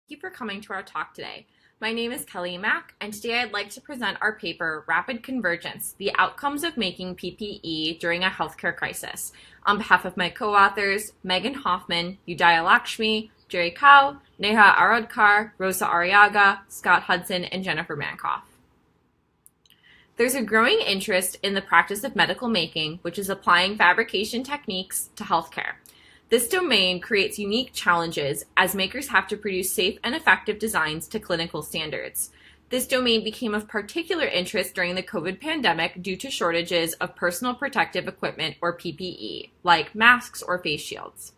Thank you for coming to our talk today. My name is Kelly Mack, and today I'd like to present our paper, Rapid Convergence, the Outcomes of Making PPE During a Healthcare Crisis, on behalf of my co-authors, Megan Hofmann, Udaya Lakshmi, Jerry Kao, Nayha Auradkar, Rosa Arriaga, Scott Hudson, and Jennifer Mankoff. There's a growing interest in the practice of medical making, which is applying fabrication techniques to healthcare. This domain creates unique challenges as makers have to produce safe and effective designs to clinical standards. This domain became of particular interest during the COVID pandemic due to shortages of personal protective equipment, or PPE, like masks or face shields.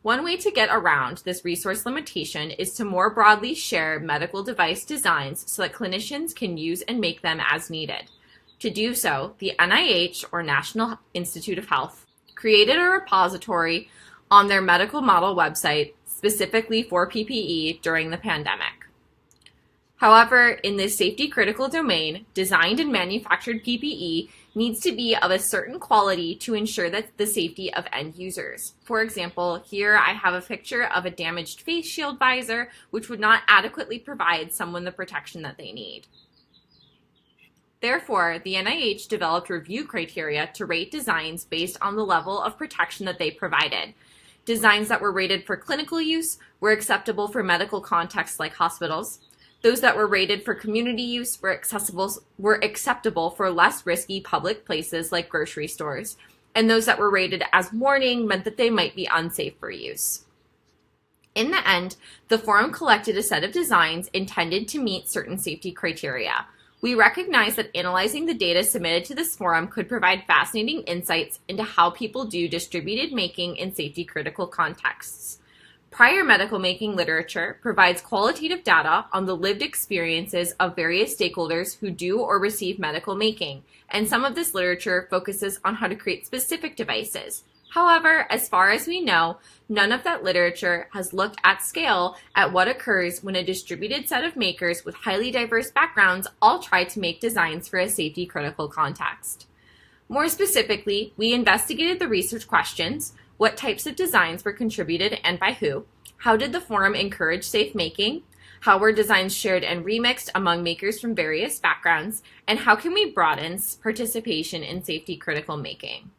One way to get around this resource limitation is to more broadly share medical device designs so that clinicians can use and make them as needed. To do so, the NIH, or National Institute of Health, created a repository on their medical model website specifically for PPE during the pandemic. However, in this safety-critical domain, designed and manufactured PPE needs to be of a certain quality to ensure that the safety of end users. For example, here I have a picture of a damaged face shield visor, which would not adequately provide someone the protection that they need. Therefore, the NIH developed review criteria to rate designs based on the level of protection that they provided. Designs that were rated for clinical use were acceptable for medical contexts like hospitals. Those that were rated for community use were acceptable for less risky public places like grocery stores. And those that were rated as warning meant that they might be unsafe for use. In the end, the forum collected a set of designs intended to meet certain safety criteria. We recognize that analyzing the data submitted to this forum could provide fascinating insights into how people do distributed making in safety-critical contexts. Prior medical making literature provides qualitative data on the lived experiences of various stakeholders who do or receive medical making, and some of this literature focuses on how to create specific devices. However, as far as we know, none of that literature has looked at scale at what occurs when a distributed set of makers with highly diverse backgrounds all try to make designs for a safety-critical context. More specifically, we investigated the research questions: what types of designs were contributed and by who? How did the forum encourage safe making? How were designs shared and remixed among makers from various backgrounds? And how can we broaden participation in safety-critical making?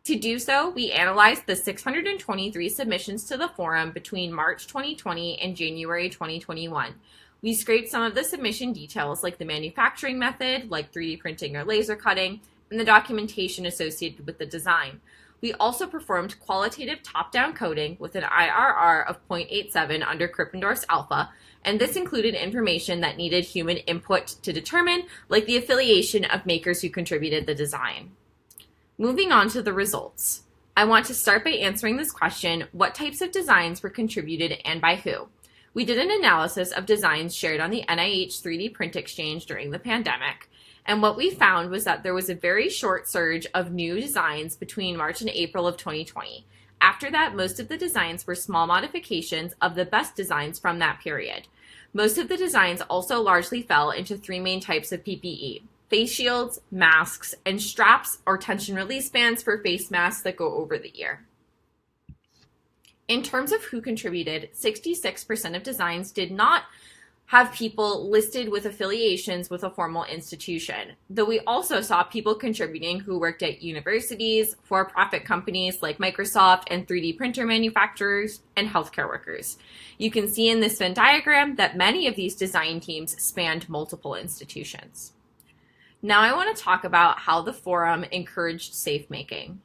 To do so, we analyzed the 623 submissions to the forum between March 2020 and January 2021. We scraped some of the submission details like the manufacturing method, like 3D printing or laser cutting, and the documentation associated with the design. We also performed qualitative top-down coding with an IRR of 0.87 under Krippendorf's alpha, and this included information that needed human input to determine, like the affiliation of makers who contributed the design. Moving on to the results. I want to start by answering this question: what types of designs were contributed and by who? We did an analysis of designs shared on the NIH 3D Print Exchange during the pandemic, and what we found was that there was a very short surge of new designs between March and April of 2020. After that, most of the designs were small modifications of the best designs from that period. Most of the designs also largely fell into three main types of PPE: face shields, masks, and straps or tension release bands for face masks that go over the ear. In terms of who contributed, 66% of designs did not have people listed with affiliations with a formal institution, though we also saw people contributing who worked at universities, for-profit companies like Microsoft, and 3D printer manufacturers, and healthcare workers. You can see in this Venn diagram that many of these design teams spanned multiple institutions. Now I want to talk about how the forum encouraged safe making.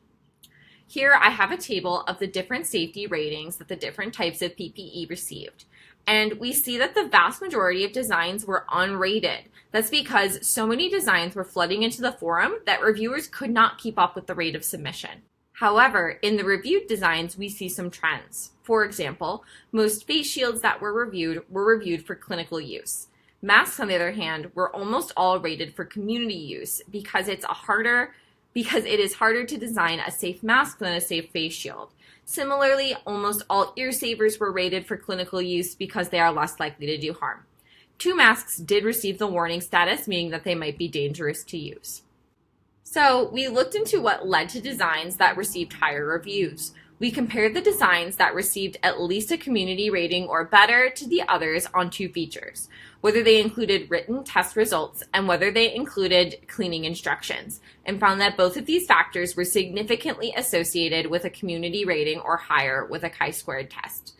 Here I have a table of the different safety ratings that the different types of PPE received. And we see that the vast majority of designs were unrated. That's because so many designs were flooding into the forum that reviewers could not keep up with the rate of submission. However, in the reviewed designs, we see some trends. For example, most face shields that were reviewed for clinical use. Masks, on the other hand, were almost all rated for community use because it is harder to design a safe mask than a safe face shield. Similarly, almost all ear savers were rated for clinical use because they are less likely to do harm. 2 masks did receive the warning status, meaning that they might be dangerous to use. So we looked into what led to designs that received higher reviews. We compared the designs that received at least a community rating or better to the others on 2 features, whether they included written test results and whether they included cleaning instructions, and found that both of these factors were significantly associated with a community rating or higher with a chi-squared test.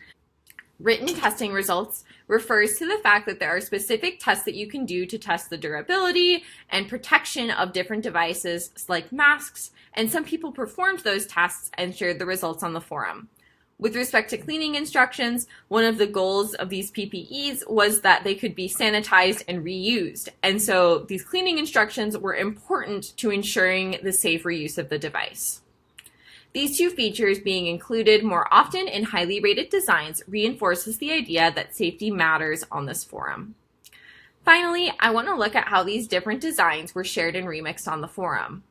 Written testing results refers to the fact that there are specific tests that you can do to test the durability and protection of different devices like masks, and some people performed those tests and shared the results on the forum. With respect to cleaning instructions, one of the goals of these PPEs was that they could be sanitized and reused, and so these cleaning instructions were important to ensuring the safe reuse of the device. These 2 features being included more often in highly rated designs reinforces the idea that safety matters on this forum. Finally, I want to look at how these different designs were shared and remixed on the forum.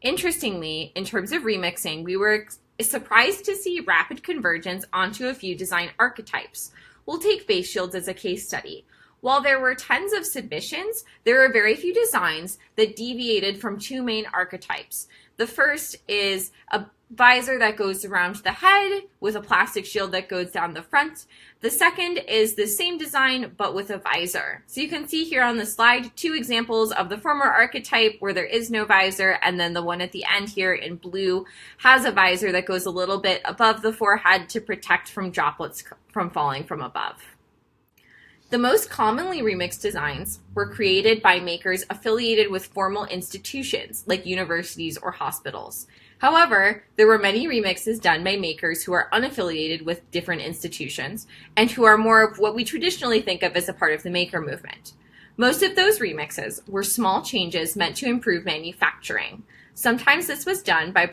Interestingly, in terms of remixing, we were surprised to see rapid convergence onto a few design archetypes. We'll take face shields as a case study. While there were tens of submissions, there were very few designs that deviated from 2 main archetypes. The first is a visor that goes around the head with a plastic shield that goes down the front. The second is the same design but with a visor. So you can see here on the slide 2 examples of the former archetype where there is no visor, and then the one at the end here in blue has a visor that goes a little bit above the forehead to protect from droplets from falling from above. The most commonly remixed designs were created by makers affiliated with formal institutions like universities or hospitals. However, there were many remixes done by makers who are unaffiliated with different institutions and who are more of what we traditionally think of as a part of the maker movement. Most of those remixes were small changes meant to improve manufacturing. Sometimes this was done by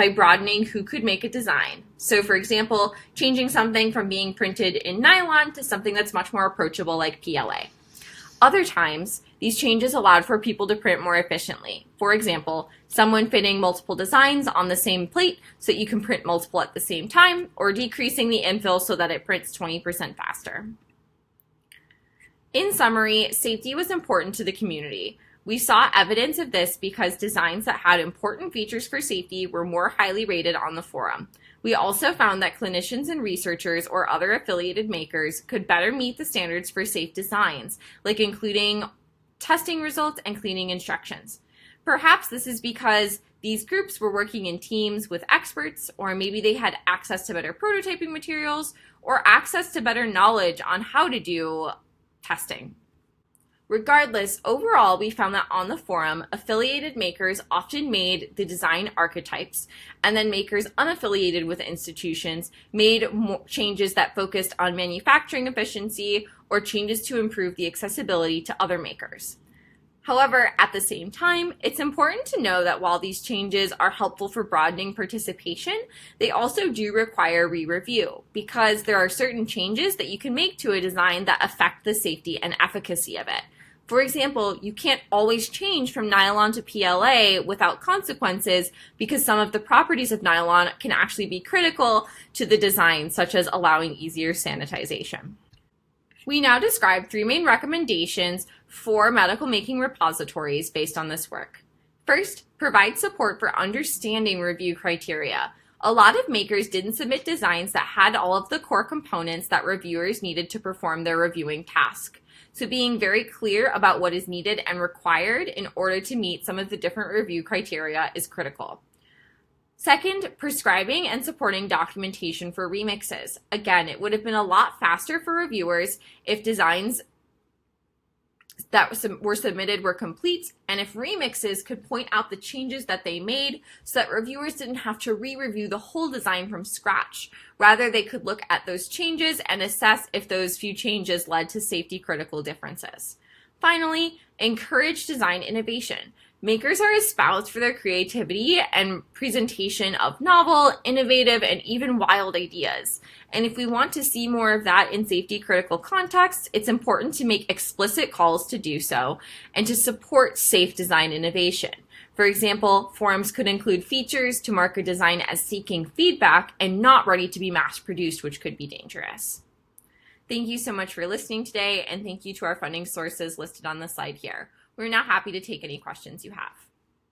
broadening who could make a design. So for example, changing something from being printed in nylon to something that's much more approachable like PLA. Other times, these changes allowed for people to print more efficiently. For example, someone fitting multiple designs on the same plate so that you can print multiple at the same time, or decreasing the infill so that it prints 20% faster. In summary, safety was important to the community. We saw evidence of this because designs that had important features for safety were more highly rated on the forum. We also found that clinicians and researchers or other affiliated makers could better meet the standards for safe designs, like including testing results and cleaning instructions. Perhaps this is because these groups were working in teams with experts, or maybe they had access to better prototyping materials or access to better knowledge on how to do testing. Regardless, overall, we found that on the forum, affiliated makers often made the design archetypes, and then makers unaffiliated with institutions made changes that focused on manufacturing efficiency or changes to improve the accessibility to other makers. However, at the same time, it's important to know that while these changes are helpful for broadening participation, they also do require re-review because there are certain changes that you can make to a design that affect the safety and efficacy of it. For example, you can't always change from nylon to PLA without consequences because some of the properties of nylon can actually be critical to the design, such as allowing easier sanitization. We now describe 3 main recommendations for medical making repositories based on this work. First, provide support for understanding review criteria. A lot of makers didn't submit designs that had all of the core components that reviewers needed to perform their reviewing task. So being very clear about what is needed and required in order to meet some of the different review criteria is critical. Second, prescribing and supporting documentation for remixes. Again, it would have been a lot faster for reviewers if designs that were submitted were complete, and if remixes could point out the changes that they made so that reviewers didn't have to re-review the whole design from scratch. Rather, they could look at those changes and assess if those few changes led to safety critical differences. Finally, encourage design innovation. Makers are espoused for their creativity and presentation of novel, innovative, and even wild ideas. And if we want to see more of that in safety critical contexts, it's important to make explicit calls to do so and to support safe design innovation. For example, forums could include features to mark a design as seeking feedback and not ready to be mass produced, which could be dangerous. Thank you so much for listening today, and thank you to our funding sources listed on the slide here. We're now happy to take any questions you have.